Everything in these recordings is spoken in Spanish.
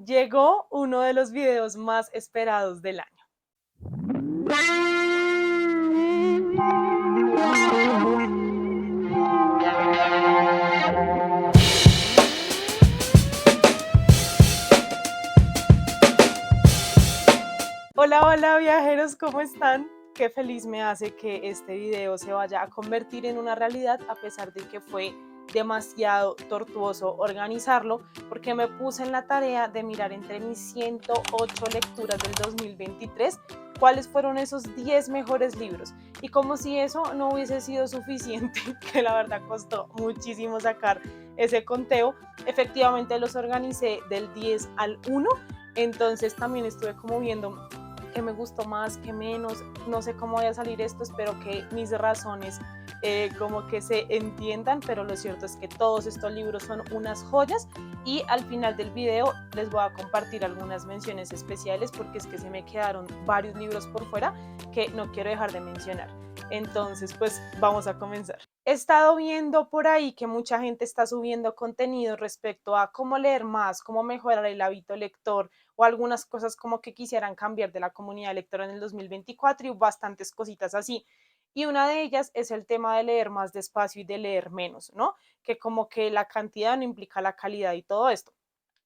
Llegó uno de los videos más esperados del año. Hola, hola viajeros, ¿cómo están? Qué feliz me hace que este video se vaya a convertir en una realidad a pesar de que fue demasiado tortuoso organizarlo, porque me puse en la tarea de mirar entre mis 108 lecturas del 2023 cuáles fueron esos 10 mejores libros. Y como si eso no hubiese sido suficiente, que la verdad costó muchísimo sacar ese conteo, efectivamente los organicé del 10 al 1. Entonces también estuve como viendo qué me gustó más, qué menos, no sé cómo vaya a salir esto, espero que mis razones como que se entiendan, pero lo cierto es que todos estos libros son unas joyas y al final del video les voy a compartir algunas menciones especiales porque es que se me quedaron varios libros por fuera que no quiero dejar de mencionar. Entonces, pues vamos a comenzar. He estado viendo por ahí que mucha gente está subiendo contenido respecto a cómo leer más, cómo mejorar el hábito lector o algunas cosas como que quisieran cambiar de la comunidad lectora en el 2024 y bastantes cositas así. Y una de ellas es el tema de leer más despacio y de leer menos, ¿no? Que como que la cantidad no implica la calidad y todo esto.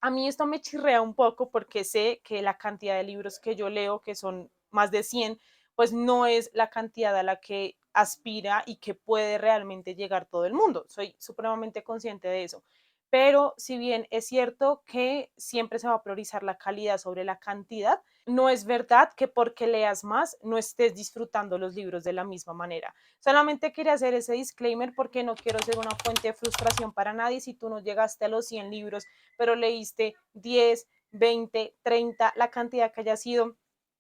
A mí esto me chirrea un poco porque sé que la cantidad de libros que yo leo, que son más de 100, pues no es la cantidad a la que aspira y que puede realmente llegar todo el mundo. Soy supremamente consciente de eso. Pero si bien es cierto que siempre se va a priorizar la calidad sobre la cantidad, no es verdad que porque leas más no estés disfrutando los libros de la misma manera. Solamente quería hacer ese disclaimer porque no quiero ser una fuente de frustración para nadie si tú no llegaste a los 100 libros, pero leíste 10, 20, 30, la cantidad que haya sido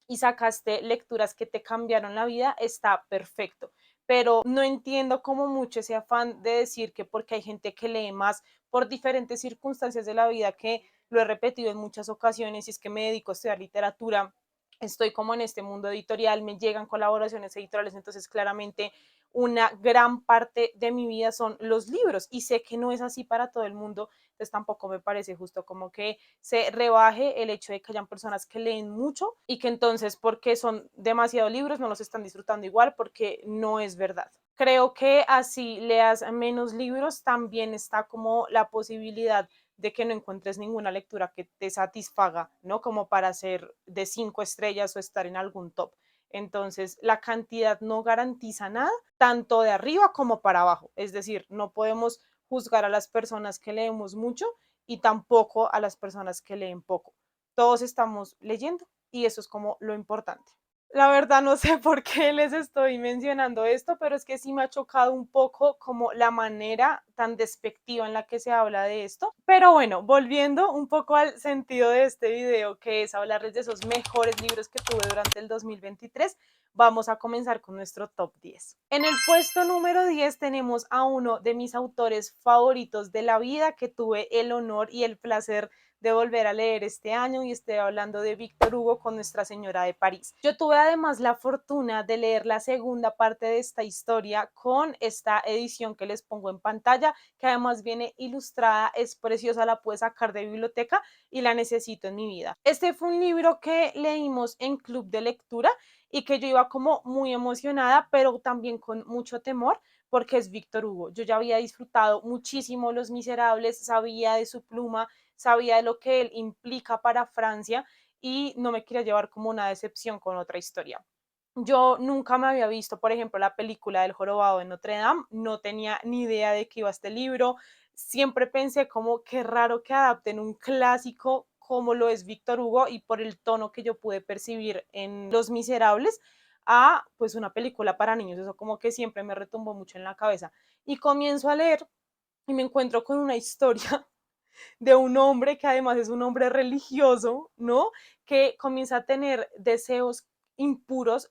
y sacaste lecturas que te cambiaron la vida, está perfecto. Pero no entiendo como mucho ese afán de decir que porque hay gente que lee más por diferentes circunstancias de la vida, que lo he repetido en muchas ocasiones, y es que me dedico a estudiar literatura, estoy como en este mundo editorial, me llegan colaboraciones editoriales, entonces claramente una gran parte de mi vida son los libros y sé que no es así para todo el mundo, entonces tampoco me parece justo como que se rebaje el hecho de que hayan personas que leen mucho y que entonces porque son demasiados libros no los están disfrutando igual, porque no es verdad. Creo que así leas menos libros también está como la posibilidad de que no encuentres ninguna lectura que te satisfaga, ¿no? Como para ser de 5 estrellas o estar en algún top. Entonces, la cantidad no garantiza nada, tanto de arriba como para abajo. Es decir, no podemos juzgar a las personas que leemos mucho y tampoco a las personas que leen poco. Todos estamos leyendo y eso es como lo importante. La verdad no sé por qué les estoy mencionando esto, pero es que sí me ha chocado un poco como la manera tan despectiva en la que se habla de esto. Pero bueno, volviendo un poco al sentido de este video, que es hablarles de esos mejores libros que tuve durante el 2023, vamos a comenzar con nuestro top 10. En el puesto número 10 tenemos a uno de mis autores favoritos de la vida que tuve el honor y el placer de volver a leer este año, y estoy hablando de Víctor Hugo con Nuestra Señora de París. Yo tuve además la fortuna de leer la segunda parte de esta historia con esta edición que les pongo en pantalla, que además viene ilustrada, es preciosa, la pude sacar de biblioteca y la necesito en mi vida. Este fue un libro que leímos en club de lectura y que yo iba como muy emocionada, pero también con mucho temor porque es Víctor Hugo. Yo ya había disfrutado muchísimo Los Miserables, sabía de su pluma, sabía de lo que él implica para Francia y no me quería llevar como una decepción con otra historia. Yo nunca me había visto, por ejemplo, la película del Jorobado de Notre Dame, no tenía ni idea de qué iba este libro, siempre pensé como qué raro que adapten un clásico como lo es Víctor Hugo y por el tono que yo pude percibir en Los Miserables a pues una película para niños, eso como que siempre me retumbó mucho en la cabeza. Y comienzo a leer y me encuentro con una historia de un hombre que además es un hombre religioso, ¿no? Que comienza a tener deseos impuros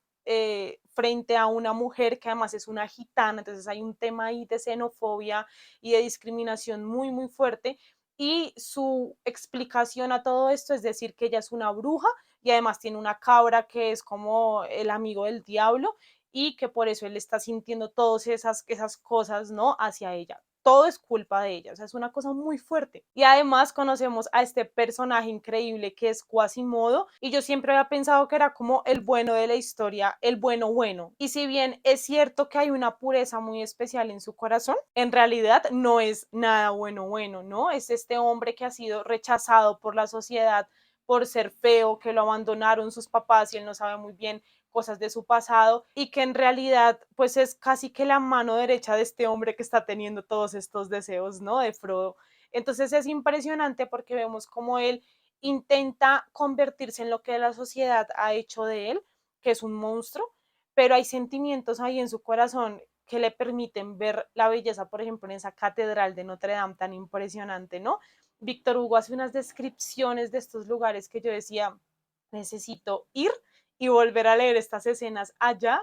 frente a una mujer que además es una gitana, entonces hay un tema ahí de xenofobia y de discriminación muy, muy fuerte. Y su explicación a todo esto es decir que ella es una bruja y además tiene una cabra que es como el amigo del diablo y que por eso él está sintiendo todas esas cosas, ¿no? Hacia ella. todo es culpa de ella, o sea, es una cosa muy fuerte. Y además conocemos a este personaje increíble que es Quasimodo, y yo siempre había pensado que era como el bueno de la historia, el bueno bueno. Y si bien es cierto que hay una pureza muy especial en su corazón, en realidad no es nada bueno bueno, ¿no? Es este hombre que ha sido rechazado por la sociedad por ser feo, que lo abandonaron sus papás y él no sabe muy bien cosas de su pasado y que en realidad pues es casi que la mano derecha de este hombre que está teniendo todos estos deseos, ¿no? De Frodo. Entonces es impresionante porque vemos cómo él intenta convertirse en lo que la sociedad ha hecho de él, que es un monstruo, pero hay sentimientos ahí en su corazón que le permiten ver la belleza, por ejemplo, en esa catedral de Notre Dame tan impresionante, ¿no? Víctor Hugo hace unas descripciones de estos lugares que yo decía, necesito ir y volver a leer estas escenas allá.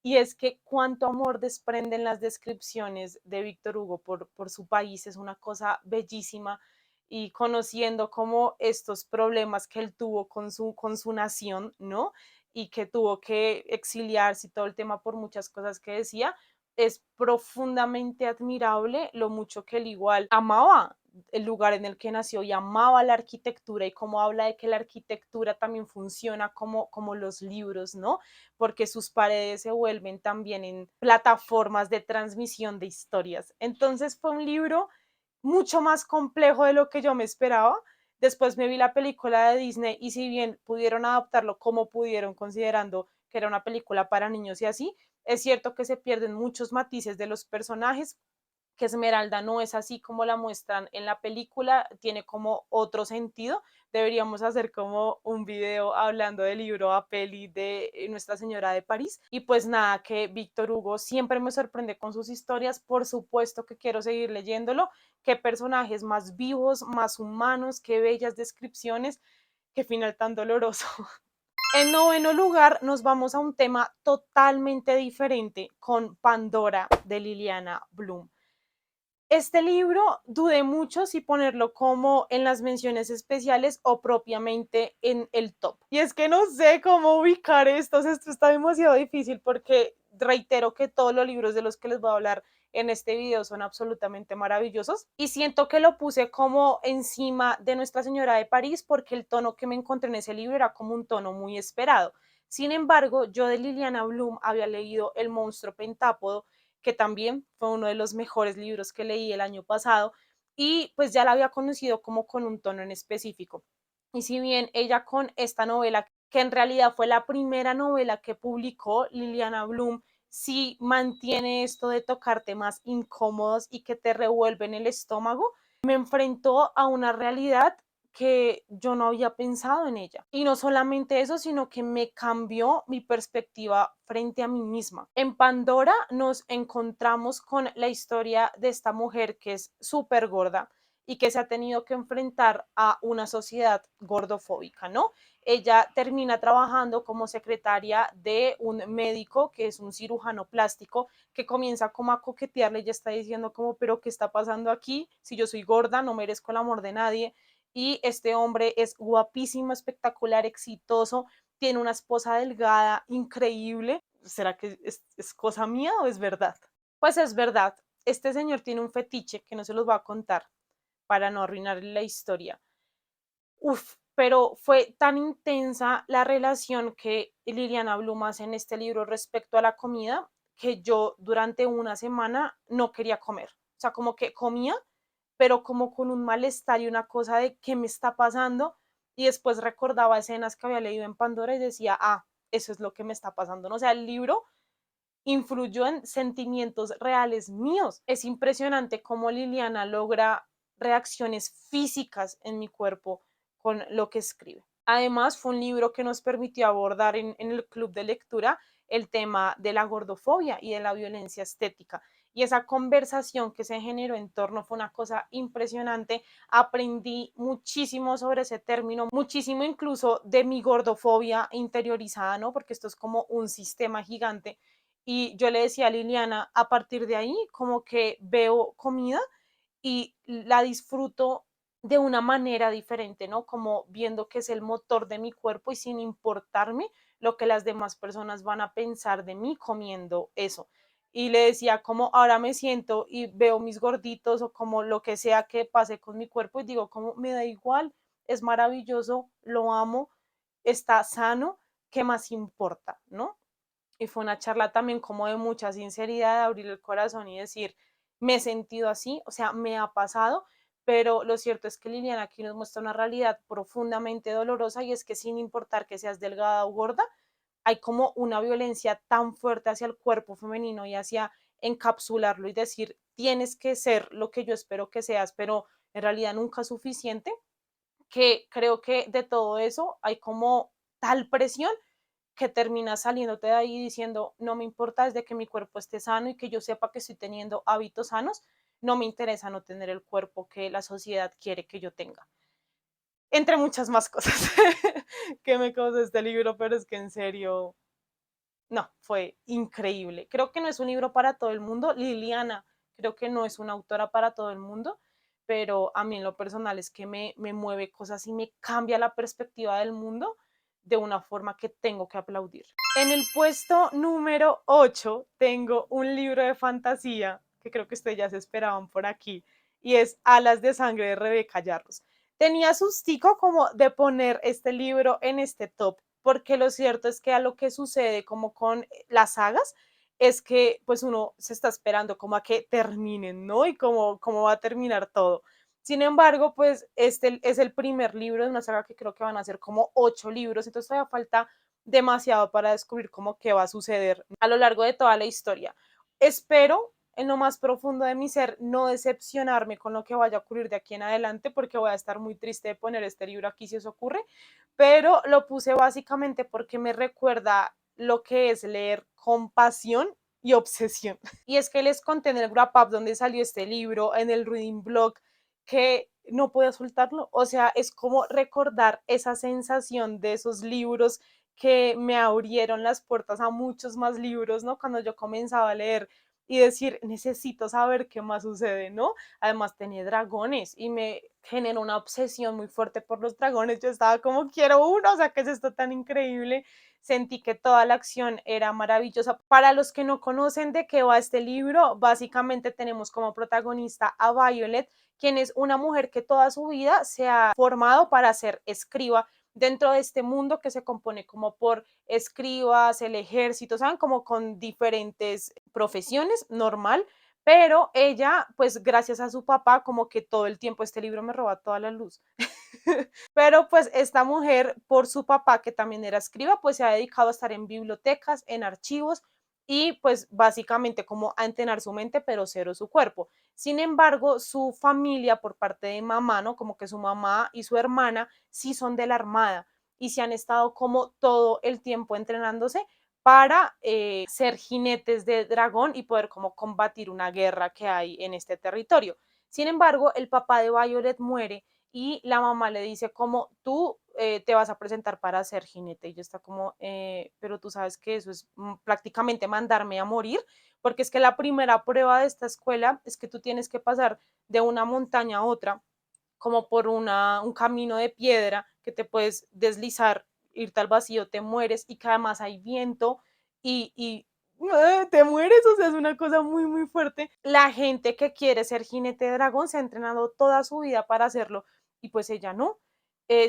Y es que cuánto amor desprenden las descripciones de Víctor Hugo por su país, es una cosa bellísima y conociendo como estos problemas que él tuvo con su nación, ¿no? Y que tuvo que exiliarse y todo el tema por muchas cosas que decía, es profundamente admirable lo mucho que él igual amaba el lugar en el que nació y amaba la arquitectura y cómo habla de que la arquitectura también funciona como los libros, ¿no? Porque sus paredes se vuelven también en plataformas de transmisión de historias. Entonces fue un libro mucho más complejo de lo que yo me esperaba. Después me vi la película de Disney y si bien pudieron adaptarlo como pudieron, considerando que era una película para niños y así, es cierto que se pierden muchos matices de los personajes, que Esmeralda no es así como la muestran en la película, tiene como otro sentido. Deberíamos hacer como un video hablando del libro a peli de Nuestra Señora de París. Y pues nada, que Víctor Hugo siempre me sorprende con sus historias, por supuesto que quiero seguir leyéndolo, qué personajes más vivos, más humanos, qué bellas descripciones, qué final tan doloroso. En noveno lugar nos vamos a un tema totalmente diferente con Pandora de Liliana Bloom. Este libro dudé mucho si ponerlo como en las menciones especiales o propiamente en el top. Y es que no sé cómo ubicar esto está demasiado difícil porque reitero que todos los libros de los que les voy a hablar en este video son absolutamente maravillosos y siento que lo puse como encima de Nuestra Señora de París porque el tono que me encontré en ese libro era como un tono muy esperado. Sin embargo, yo de Liliana Bloom había leído El monstruo pentápodo, que también fue uno de los mejores libros que leí el año pasado y pues ya la había conocido como con un tono en específico. Y si bien ella con esta novela, que en realidad fue la primera novela que publicó Liliana Bloom, sí mantiene esto de tocar temas incómodos y que te revuelven el estómago, me enfrentó a una realidad que yo no había pensado en ella. Y no solamente eso, sino que me cambió mi perspectiva frente a mí misma. En Pandora nos encontramos con la historia de esta mujer que es súper gorda y que se ha tenido que enfrentar a una sociedad gordofóbica, ¿no? Ella termina trabajando como secretaria de un médico que es un cirujano plástico que comienza como a coquetearle, ya está diciendo como, pero ¿qué está pasando aquí? Si yo soy gorda, no merezco el amor de nadie y este hombre es guapísimo, espectacular, exitoso, tiene una esposa delgada, increíble. ¿Será que es cosa mía o es verdad? Pues es verdad. Este señor tiene un fetiche que no se los va a contar para no arruinar la historia. Uf, pero fue tan intensa la relación que Liliana Blum hace en este libro respecto a la comida que yo durante una semana no quería comer. O sea, como que comía, pero como con un malestar y una cosa de qué me está pasando. Y después recordaba escenas que había leído en Pandora y decía, ah, eso es lo que me está pasando, ¿no? O sea, el libro influyó en sentimientos reales míos. Es impresionante cómo Liliana logra reacciones físicas en mi cuerpo con lo que escribe. Además, fue un libro que nos permitió abordar en el club de lectura el tema de la gordofobia y de la violencia estética. Y esa conversación que se generó en torno fue una cosa impresionante. Aprendí muchísimo sobre ese término, muchísimo incluso de mi gordofobia interiorizada, ¿no? Porque esto es como un sistema gigante y yo le decía a Liliana, a partir de ahí, como que veo comida y la disfruto de una manera diferente, ¿no? Como viendo que es el motor de mi cuerpo y sin importarme lo que las demás personas van a pensar de mí comiendo eso. y le decía como ahora me siento y veo mis gorditos o como lo que sea que pase con mi cuerpo y digo como me da igual, es maravilloso, lo amo, está sano, ¿qué más importa? ¿No? Y fue una charla también como de mucha sinceridad, de abrir el corazón y decir, me he sentido así, o sea, me ha pasado, pero lo cierto es que Liliana aquí nos muestra una realidad profundamente dolorosa y es que sin importar que seas delgada o gorda, hay como una violencia tan fuerte hacia el cuerpo femenino y hacia encapsularlo y decir, tienes que ser lo que yo espero que seas, pero en realidad nunca es suficiente, que creo que de todo eso hay como tal presión que terminas saliéndote de ahí diciendo, no me importa desde que mi cuerpo esté sano y que yo sepa que estoy teniendo hábitos sanos, no me interesa no tener el cuerpo que la sociedad quiere que yo tenga. Entre muchas más cosas que me causó este libro, pero es que en serio, no, fue increíble. Creo que no es un libro para todo el mundo. Liliana, creo que no es una autora para todo el mundo, pero a mí en lo personal es que me mueve cosas y me cambia la perspectiva del mundo de una forma que tengo que aplaudir. En el puesto número 8 tengo un libro de fantasía que creo que ustedes ya se esperaban por aquí y es Alas de Sangre de Rebeca Yarros. Tenía sustico como de poner este libro en este top, porque lo cierto es que a lo que sucede como con las sagas es que pues uno se está esperando como a que terminen, ¿no? Y cómo va a terminar todo. Sin embargo, pues este es el primer libro de una saga que creo que van a ser como 8 libros, entonces todavía falta demasiado para descubrir cómo qué va a suceder a lo largo de toda la historia. Espero en lo más profundo de mi ser no decepcionarme con lo que vaya a ocurrir de aquí en adelante porque voy a estar muy triste de poner este libro aquí si eso ocurre, pero lo puse básicamente porque me recuerda lo que es leer con pasión y obsesión. Y es que les conté en el wrap up donde salió este libro, en el reading blog, que no podía soltarlo. O sea, es como recordar esa sensación de esos libros que me abrieron las puertas a muchos más libros, ¿no? Cuando yo comenzaba a leer y decir, necesito saber qué más sucede, ¿no? Además tenía dragones y me generó una obsesión muy fuerte por los dragones. Yo estaba como, quiero uno, o sea, ¿qué es esto tan increíble? Sentí que toda la acción era maravillosa. Para los que no conocen de qué va este libro, básicamente tenemos como protagonista a Violet, quien es una mujer que toda su vida se ha formado para ser escriba dentro de este mundo que se compone como por escribas, el ejército, ¿saben? Como con diferentes profesiones, normal, pero ella, pues gracias a su papá, como que todo el tiempo este libro me roba toda la luz. Pero pues esta mujer, por su papá, que también era escriba, pues se ha dedicado a estar en bibliotecas, en archivos y pues básicamente como a entrenar su mente, pero cero su cuerpo. Sin embargo, su familia por parte de mamá, ¿no? Como que su mamá y su hermana sí son de la Armada y se han estado como todo el tiempo entrenándose para ser jinetes de dragón y poder como combatir una guerra que hay en este territorio. Sin embargo, el papá de Violet muere y la mamá le dice como tú te vas a presentar para ser jinete y yo está como, pero tú sabes que eso es prácticamente mandarme a morir, porque es que la primera prueba de esta escuela es que tú tienes que pasar de una montaña a otra como por un camino de piedra que te puedes deslizar, irte al vacío, te mueres y que además hay viento y te mueres, o sea, es una cosa muy, muy fuerte. La gente que quiere ser jinete de dragón se ha entrenado toda su vida para hacerlo y pues ella no.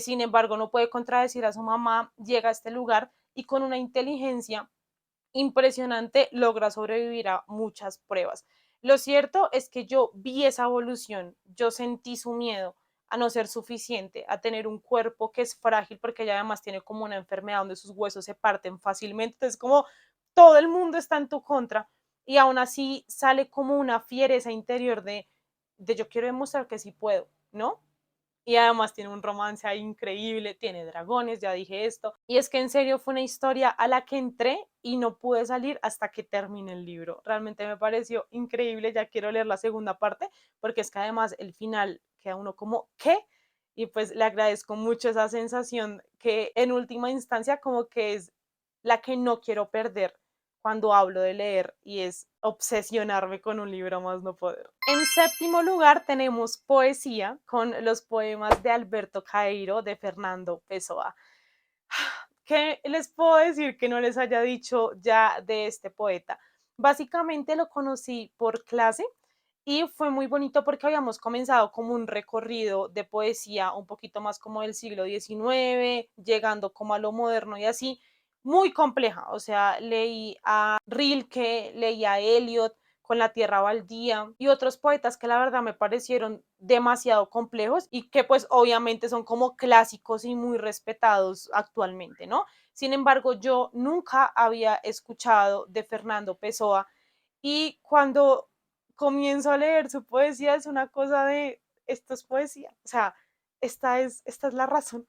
Sin embargo, no puede contradecir a su mamá, llega a este lugar y con una inteligencia impresionante logra sobrevivir a muchas pruebas. Lo cierto es que yo vi esa evolución, yo sentí su miedo a no ser suficiente, a tener un cuerpo que es frágil porque ella además tiene como una enfermedad donde sus huesos se parten fácilmente, entonces como todo el mundo está en tu contra y aún así sale como una fiereza interior de yo quiero demostrar que sí puedo, ¿no? Y además tiene un romance ahí increíble, tiene dragones, ya dije esto. Y es que en serio fue una historia a la que entré y no pude salir hasta que terminé el libro. Realmente me pareció increíble, ya quiero leer la segunda parte, porque es que además el final queda uno como, ¿qué? Y pues le agradezco mucho esa sensación que en última instancia como que es la que no quiero perder cuando hablo de leer y es obsesionarme con un libro más no poder. En séptimo lugar tenemos poesía con los poemas de Alberto Caeiro de Fernando Pessoa. ¿Qué les puedo decir que no les haya dicho ya de este poeta? Básicamente lo conocí por clase y fue muy bonito porque habíamos comenzado como un recorrido de poesía un poquito más como del siglo XIX, llegando como a lo moderno y así, muy compleja. O sea, leí a Rilke, leí a Eliot con La Tierra Baldía y otros poetas que la verdad me parecieron demasiado complejos y que pues obviamente son como clásicos y muy respetados actualmente, ¿no? Sin embargo, yo nunca había escuchado de Fernando Pessoa y cuando comienzo a leer su poesía es una cosa de, esto es poesía, o sea, esta es la razón.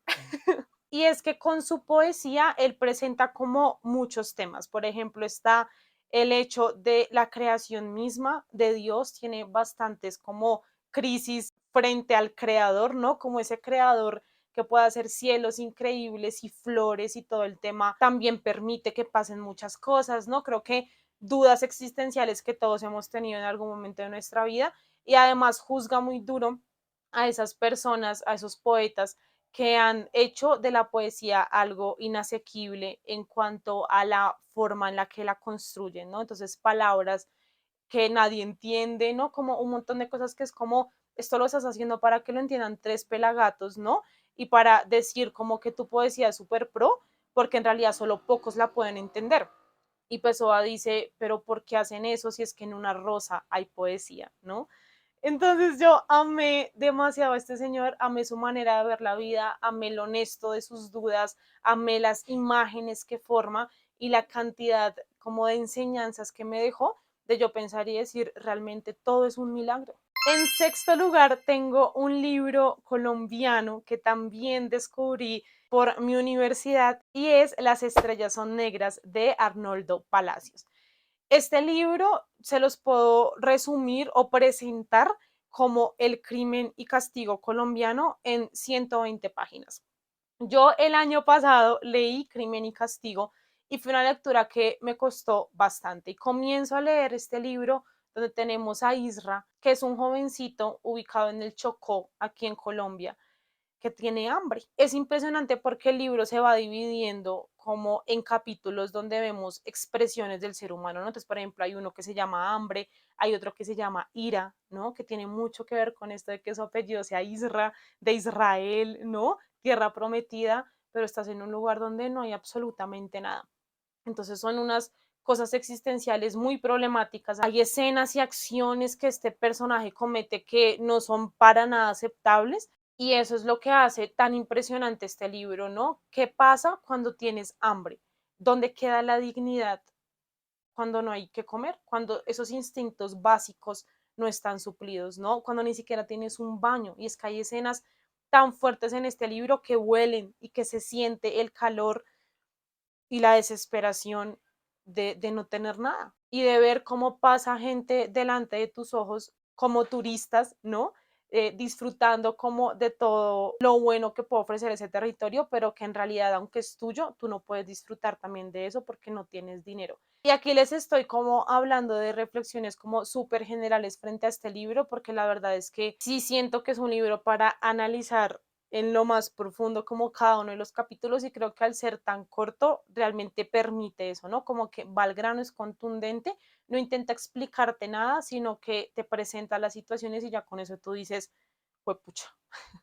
Y es que con su poesía él presenta como muchos temas. Por ejemplo, está el hecho de la creación misma de Dios, tiene bastantes como crisis frente al creador, ¿no? Como ese creador que puede hacer cielos increíbles y flores y todo el tema, también permite que pasen muchas cosas, ¿no? Creo que dudas existenciales que todos hemos tenido en algún momento de nuestra vida y además juzga muy duro a esas personas, a esos poetas que han hecho de la poesía algo inasequible en cuanto a la forma en la que la construyen, ¿no? Entonces, palabras que nadie entiende, ¿no? Como un montón de cosas que es como, esto lo estás haciendo para que lo entiendan tres pelagatos, ¿no? Y para decir como que tu poesía es súper pro, porque en realidad solo pocos la pueden entender. Y Pessoa dice, pero ¿por qué hacen eso si es que en una rosa hay poesía, ¿no? Entonces yo amé demasiado a este señor, amé su manera de ver la vida, amé lo honesto de sus dudas, amé las imágenes que forma y la cantidad como de enseñanzas que me dejó, de yo pensar y decir, realmente todo es un milagro. En sexto lugar, tengo un libro colombiano que también descubrí por mi universidad y es Las estrellas son negras de Arnoldo Palacios. Este libro se los puedo resumir o presentar como El crimen y castigo colombiano en 120 páginas. Yo el año pasado leí Crimen y Castigo y fue una lectura que me costó bastante. Y comienzo a leer este libro donde tenemos a Isra, que es un jovencito ubicado en el Chocó, aquí en Colombia, que tiene hambre. Es impresionante porque el libro se va dividiendo como en capítulos donde vemos expresiones del ser humano, ¿no? Entonces, por ejemplo, hay uno que se llama hambre, hay otro que se llama ira, ¿no? Que tiene mucho que ver con esto de que su apellido sea Isra, de Israel, ¿no? Tierra prometida, pero estás en un lugar donde no hay absolutamente nada. Entonces son unas cosas existenciales muy problemáticas. Hay escenas y acciones que este personaje comete que no son para nada aceptables y eso es lo que hace tan impresionante este libro, ¿no? ¿Qué pasa cuando tienes hambre? ¿Dónde queda la dignidad cuando no hay que comer? Cuando esos instintos básicos no están suplidos, ¿no? Cuando ni siquiera tienes un baño. Y es que hay escenas tan fuertes en este libro que huelen y que se siente el calor y la desesperación de no tener nada y de ver cómo pasa gente delante de tus ojos como turistas, ¿no? Disfrutando como de todo lo bueno que puede ofrecer ese territorio, pero que en realidad, aunque es tuyo, tú no puedes disfrutar también de eso porque no tienes dinero. Y aquí les estoy como hablando de reflexiones como súper generales frente a este libro, porque la verdad es que sí siento que es un libro para analizar en lo más profundo como cada uno de los capítulos y creo que al ser tan corto realmente permite eso, ¿no? Como que va al grano, es contundente, no intenta explicarte nada, sino que te presenta las situaciones y ya con eso tú dices, pues pucha.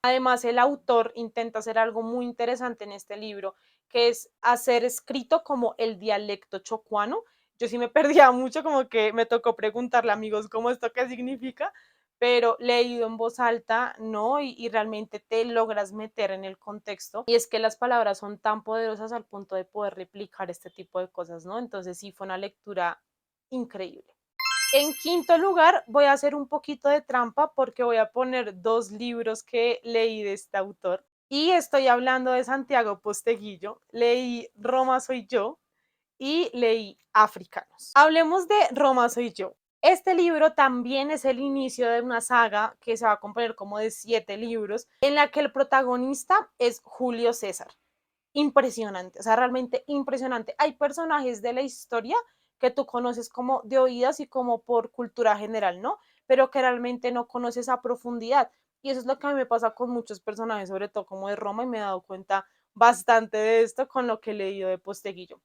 Además, el autor intenta hacer algo muy interesante en este libro, que es hacer escrito como el dialecto chocuano. Yo sí me perdía mucho, como que me tocó preguntarle a amigos cómo esto qué significa, pero leído en voz alta, ¿no? Y realmente te logras meter en el contexto. Y es que las palabras son tan poderosas al punto de poder replicar este tipo de cosas, ¿no? Entonces sí fue una lectura increíble. En quinto lugar, voy a hacer un poquito de trampa porque voy a poner dos libros que leí de este autor. Y estoy hablando de Santiago Posteguillo. Leí Roma soy yo y leí Africanos. Hablemos de Roma soy yo. Este libro también es el inicio de una saga que se va a componer como de 7 libros, en la que el protagonista es Julio César. Impresionante, o sea, realmente impresionante. Hay personajes de la historia que tú conoces como de oídas y como por cultura general, ¿no? Pero que realmente no conoces a profundidad. Y eso es lo que a mí me pasa con muchos personajes, sobre todo como de Roma, y me he dado cuenta bastante de esto con lo que he leído de Posteguillo.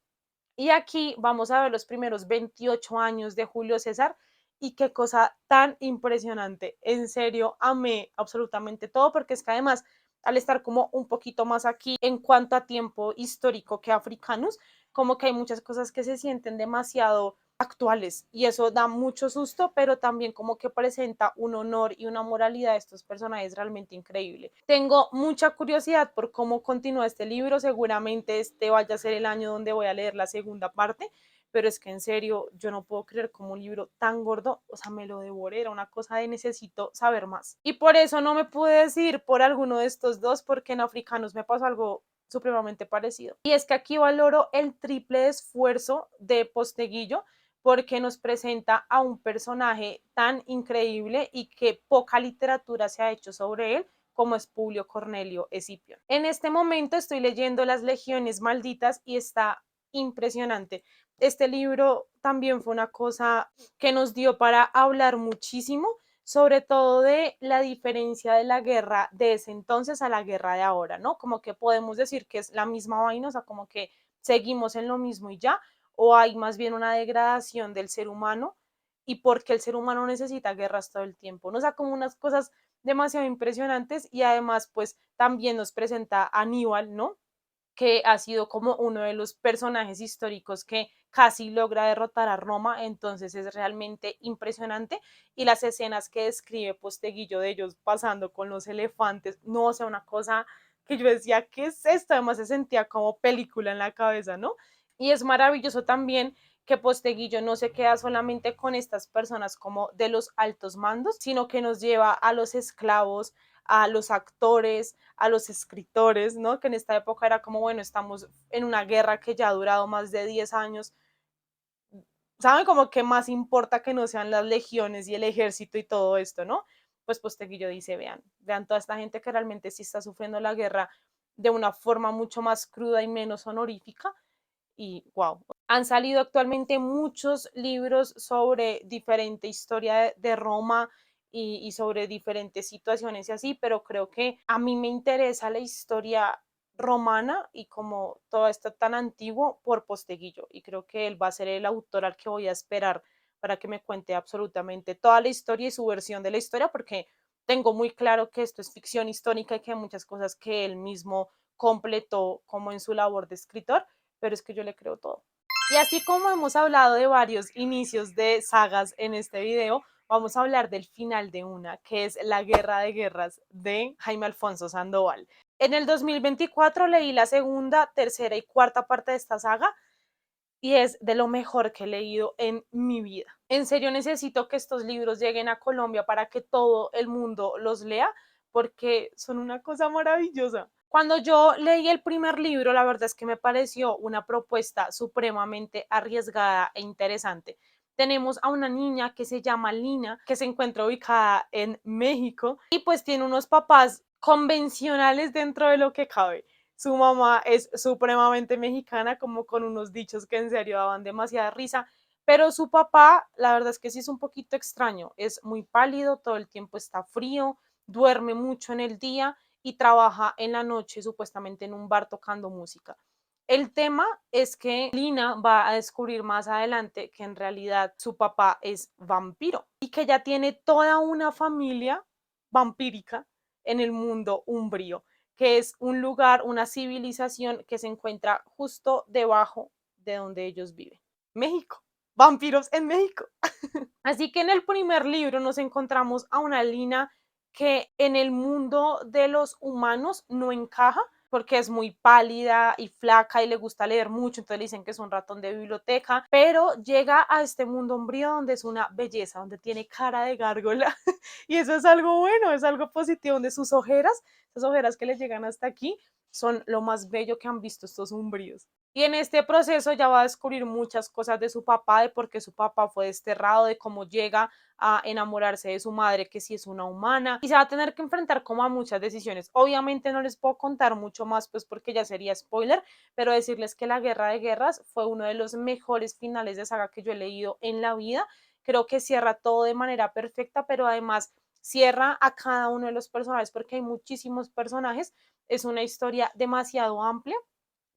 Y aquí vamos a ver los primeros 28 años de Julio César y qué cosa tan impresionante. En serio, amé absolutamente todo porque es que además, al estar como un poquito más aquí en cuanto a tiempo histórico que africanos, como que hay muchas cosas que se sienten demasiado actuales y eso da mucho susto, pero también como que presenta un honor y una moralidad de estos personajes realmente increíble. Tengo mucha curiosidad por cómo continúa este libro, seguramente este vaya a ser el año donde voy a leer la segunda parte, pero es que en serio yo no puedo creer como un libro tan gordo, o sea, me lo devoré, era una cosa de necesito saber más. Y por eso no me pude decidir por alguno de estos dos, porque en Africanos me pasó algo supremamente parecido. Y es que aquí valoro el triple esfuerzo de Posteguillo porque nos presenta a un personaje tan increíble y que poca literatura se ha hecho sobre él como es Publio Cornelio Escipión. En este momento estoy leyendo Las Legiones Malditas y está impresionante. Este libro también fue una cosa que nos dio para hablar muchísimo, sobre todo de la diferencia de la guerra de ese entonces a la guerra de ahora, ¿no? Como que podemos decir que es la misma vaina, o sea, como que seguimos en lo mismo y ya, o hay más bien una degradación del ser humano y porque el ser humano necesita guerras todo el tiempo, ¿no? O sea, como unas cosas demasiado impresionantes y además pues también nos presenta a Aníbal, ¿no? Que ha sido como uno de los personajes históricos que casi logra derrotar a Roma, entonces es realmente impresionante y las escenas que describe Posteguillo de ellos pasando con los elefantes, no, o sea, una cosa que yo decía, ¿qué es esto? Además se sentía como película en la cabeza, ¿no? Y es maravilloso también que Posteguillo no se queda solamente con estas personas como de los altos mandos, sino que nos lleva a los esclavos, a los actores, a los escritores, ¿no? Que en esta época era como, bueno, estamos en una guerra que ya ha durado más de 10 años, ¿saben? Como que más importa que no sean las legiones y el ejército y todo esto, ¿no? Pues Posteguillo dice, vean toda esta gente que realmente sí está sufriendo la guerra de una forma mucho más cruda y menos honorífica y wow. Han salido actualmente muchos libros sobre diferente historia de Roma y sobre diferentes situaciones y así, pero creo que a mí me interesa la historia romana y como todo esto tan antiguo por Posteguillo y creo que él va a ser el autor al que voy a esperar para que me cuente absolutamente toda la historia y su versión de la historia porque tengo muy claro que esto es ficción histórica y que hay muchas cosas que él mismo completó como en su labor de escritor, pero es que yo le creo todo. Y así como hemos hablado de varios inicios de sagas en este video, vamos a hablar del final de una, que es La Guerra de Guerras de Jaime Alfonso Sandoval. En el 2024 leí la segunda, tercera y cuarta parte de esta saga y es de lo mejor que he leído en mi vida. En serio necesito que estos libros lleguen a Colombia para que todo el mundo los lea porque son una cosa maravillosa. Cuando yo leí el primer libro, la verdad es que me pareció una propuesta supremamente arriesgada e interesante. Tenemos a una niña que se llama Lina, que se encuentra ubicada en México y pues tiene unos papás convencionales dentro de lo que cabe. Su mamá es supremamente mexicana, como con unos dichos que en serio daban demasiada risa, pero su papá, la verdad es que sí es un poquito extraño, es muy pálido, todo el tiempo está frío, duerme mucho en el día y trabaja en la noche supuestamente en un bar tocando música. El tema es que Lina va a descubrir más adelante que en realidad su papá es vampiro y que ya tiene toda una familia vampírica en el mundo umbrío, que es un lugar, una civilización que se encuentra justo debajo de donde ellos viven. México, vampiros en México. Así que en el primer libro nos encontramos a una Lina que en el mundo de los humanos no encaja porque es muy pálida y flaca y le gusta leer mucho, entonces le dicen que es un ratón de biblioteca, pero llega a este mundo umbrío donde es una belleza, donde tiene cara de gárgola y eso es algo bueno, es algo positivo, donde sus ojeras, esas ojeras que le llegan hasta aquí, son lo más bello que han visto estos umbríos. Y en este proceso ya va a descubrir muchas cosas de su papá, de por qué su papá fue desterrado, de cómo llega a enamorarse de su madre, que sí es una humana, y se va a tener que enfrentar como a muchas decisiones. Obviamente no les puedo contar mucho más, pues porque ya sería spoiler, pero decirles que La Guerra de Guerras fue uno de los mejores finales de saga que yo he leído en la vida. Creo que cierra todo de manera perfecta, pero además cierra a cada uno de los personajes porque hay muchísimos personajes. Es una historia demasiado amplia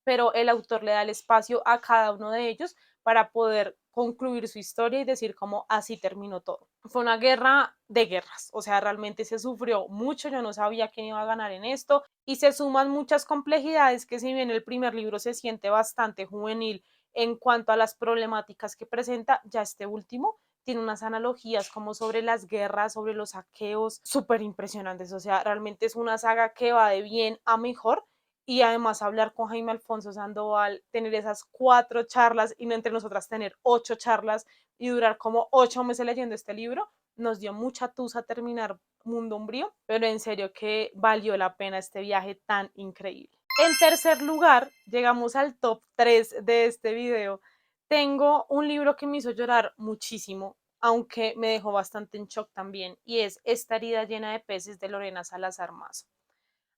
pero el autor le da el espacio a cada uno de ellos para poder concluir su historia y decir como así terminó todo. Fue una guerra de guerras, o sea, realmente se sufrió mucho, yo no sabía quién iba a ganar en esto y se suman muchas complejidades que si bien el primer libro se siente bastante juvenil en cuanto a las problemáticas que presenta, ya este último tiene unas analogías como sobre las guerras, sobre los saqueos, súper impresionantes, o sea, realmente es una saga que va de bien a mejor y además hablar con Jaime Alfonso Sandoval, tener esas 4 charlas y entre nosotras tener 8 charlas y durar como 8 meses leyendo este libro, nos dio mucha tusa terminar Mundo Umbrío, pero en serio que valió la pena este viaje tan increíble. En tercer lugar, llegamos al top 3 de este video. Tengo un libro que me hizo llorar muchísimo, aunque me dejó bastante en shock también, y es Esta herida llena de peces de Lorena Salazar Mazo.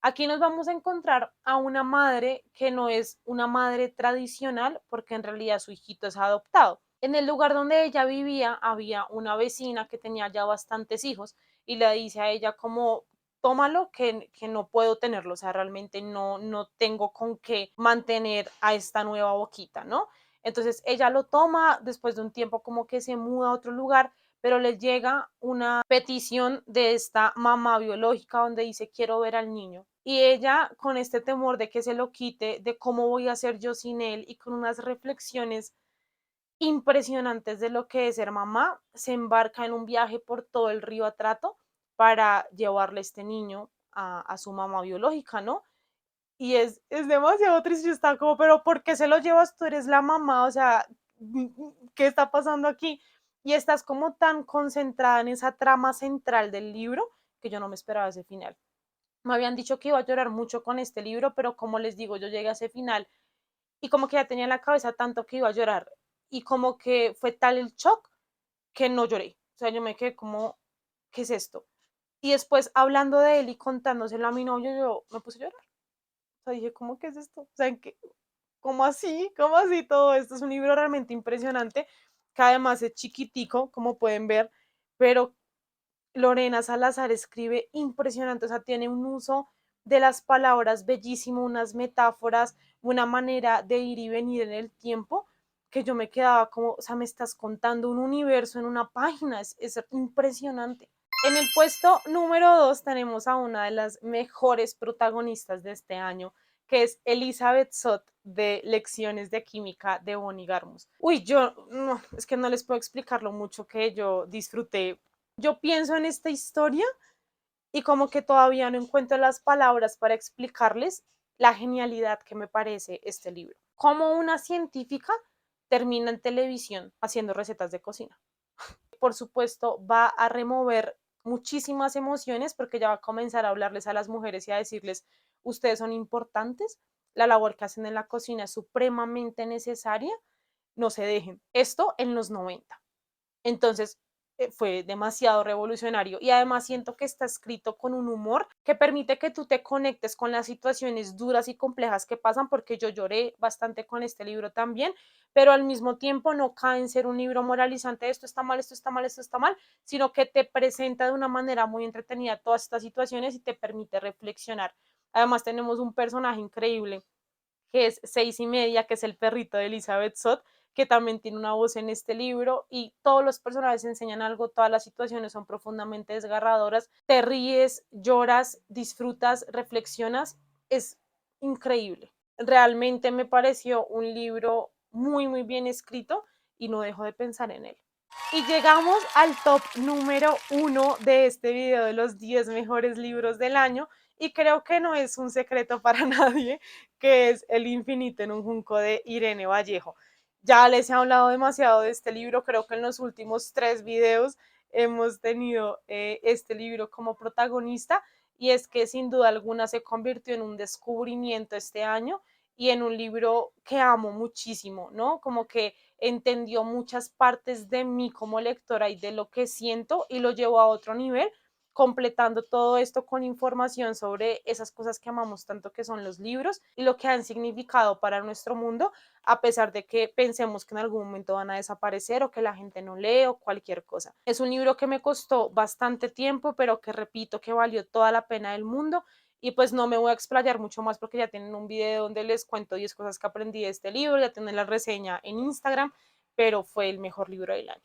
Aquí nos vamos a encontrar a una madre que no es una madre tradicional porque en realidad su hijito es adoptado. En el lugar donde ella vivía había una vecina que tenía ya bastantes hijos y le dice a ella como tómalo que no puedo tenerlo, o sea, realmente no tengo con qué mantener a esta nueva boquita, ¿no? Entonces ella lo toma, después de un tiempo como que se muda a otro lugar, pero les llega una petición de esta mamá biológica donde dice quiero ver al niño. Y ella con este temor de que se lo quite, de cómo voy a hacer yo sin él y con unas reflexiones impresionantes de lo que es ser mamá, se embarca en un viaje por todo el río Atrato para llevarle este niño a su mamá biológica, ¿no? Y es demasiado triste, está como, pero ¿por qué se lo llevas? Tú eres la mamá, o sea, ¿qué está pasando aquí? Y estás como tan concentrada en esa trama central del libro que yo no me esperaba ese final. Me habían dicho que iba a llorar mucho con este libro, pero como les digo, yo llegué a ese final y como que ya tenía en la cabeza tanto que iba a llorar y como que fue tal el shock que no lloré. O sea, yo me quedé como, ¿qué es esto? Y después hablando de él y contándoselo a mi novio, yo me puse a llorar. O sea, dije, ¿cómo que es esto? O sea, ¿qué? ¿Cómo así? ¿Cómo así todo esto? Es un libro realmente impresionante, que además es chiquitico, como pueden ver, pero Lorena Salazar escribe impresionante, o sea, tiene un uso de las palabras bellísimo, unas metáforas, una manera de ir y venir en el tiempo, que yo me quedaba como, o sea, me estás contando un universo en una página, es impresionante. En el puesto número 2 tenemos a una de las mejores protagonistas de este año, que es Elizabeth Sott de Lecciones de Química de Bonnie Garmus. Uy, yo no, es que no les puedo explicar lo mucho que yo disfruté. Yo pienso en esta historia y como que todavía no encuentro las palabras para explicarles la genialidad que me parece este libro. Como una científica termina en televisión haciendo recetas de cocina. Por supuesto, va a remover muchísimas emociones porque ya va a comenzar a hablarles a las mujeres y a decirles, ustedes son importantes, la labor que hacen en la cocina es supremamente necesaria, no se dejen. Esto en los 90. Entonces, fue demasiado revolucionario y además siento que está escrito con un humor que permite que tú te conectes con las situaciones duras y complejas que pasan, porque yo lloré bastante con este libro también, pero al mismo tiempo no cae en ser un libro moralizante, esto está mal, esto está mal, esto está mal, sino que te presenta de una manera muy entretenida todas estas situaciones y te permite reflexionar. Además tenemos un personaje increíble que es 6 y media, que es el perrito de Elizabeth Sott, que también tiene una voz en este libro y todos los personajes enseñan algo, todas las situaciones son profundamente desgarradoras, te ríes, lloras, disfrutas, reflexionas, es increíble. Realmente me pareció un libro muy bien escrito y no dejo de pensar en él. Y llegamos al top número 1 de este video de los 10 mejores libros del año y creo que no es un secreto para nadie que es El infinito en un junco de Irene Vallejo. Ya les he hablado demasiado de este libro, creo que en los últimos 3 videos hemos tenido este libro como protagonista y es que sin duda alguna se convirtió en un descubrimiento este año y en un libro que amo muchísimo, ¿no? Como que entendió muchas partes de mí como lectora y de lo que siento y lo llevó a otro nivel, completando todo esto con información sobre esas cosas que amamos tanto, que son los libros y lo que han significado para nuestro mundo, a pesar de que pensemos que en algún momento van a desaparecer o que la gente no lee o cualquier cosa. Es un libro que me costó bastante tiempo, pero que repito que valió toda la pena del mundo Y pues no me voy a explayar mucho más porque ya tienen un video donde les cuento 10 cosas que aprendí de este libro, ya tienen la reseña en Instagram, pero fue el mejor libro del año.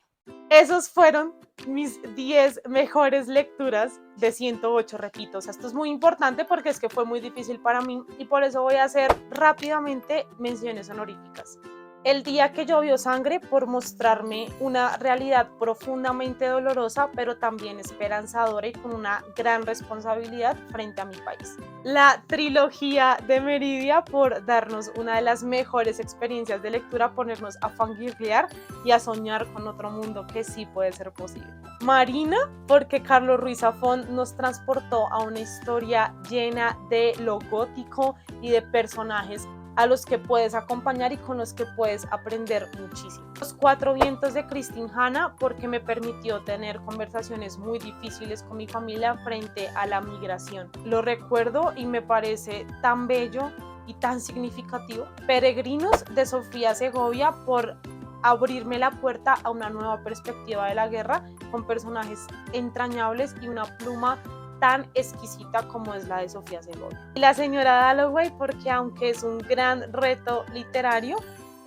Esos fueron mis 10 mejores lecturas de 108, repito. O sea, esto es muy importante porque es que fue muy difícil para mí y por eso voy a hacer rápidamente menciones honoríficas. El día que llovió sangre por mostrarme una realidad profundamente dolorosa, pero también esperanzadora y con una gran responsabilidad frente a mi país. La trilogía de Meridia por darnos una de las mejores experiencias de lectura, ponernos a fangirlear y a soñar con otro mundo que sí puede ser posible. Marina, porque Carlos Ruiz Zafón nos transportó a una historia llena de lo gótico y de personajes a los que puedes acompañar y con los que puedes aprender muchísimo. Los Cuatro Vientos de Christine Hanna, porque me permitió tener conversaciones muy difíciles con mi familia frente a la migración. Lo recuerdo y me parece tan bello y tan significativo. Peregrinos de Sofía Segovia, por abrirme la puerta a una nueva perspectiva de la guerra con personajes entrañables y una pluma tan exquisita como es la de Sofía Segovia. Y La señora Dalloway, porque aunque es un gran reto literario,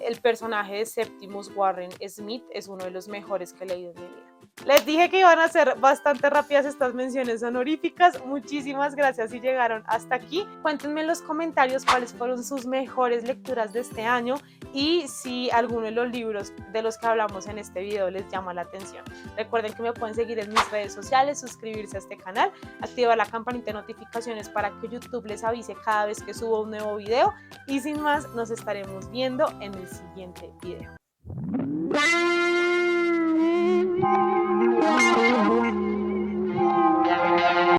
el personaje de Septimus Warren Smith es uno de los mejores que he leído en mi vida. Les dije que iban a ser bastante rápidas estas menciones honoríficas. Muchísimas gracias si llegaron hasta aquí. Cuéntenme en los comentarios cuáles fueron sus mejores lecturas de este año y si alguno de los libros de los que hablamos en este video les llama la atención. Recuerden que me pueden seguir en mis redes sociales, suscribirse a este canal, activar la campanita de notificaciones para que YouTube les avise cada vez que subo un nuevo video y sin más nos estaremos viendo en el siguiente video.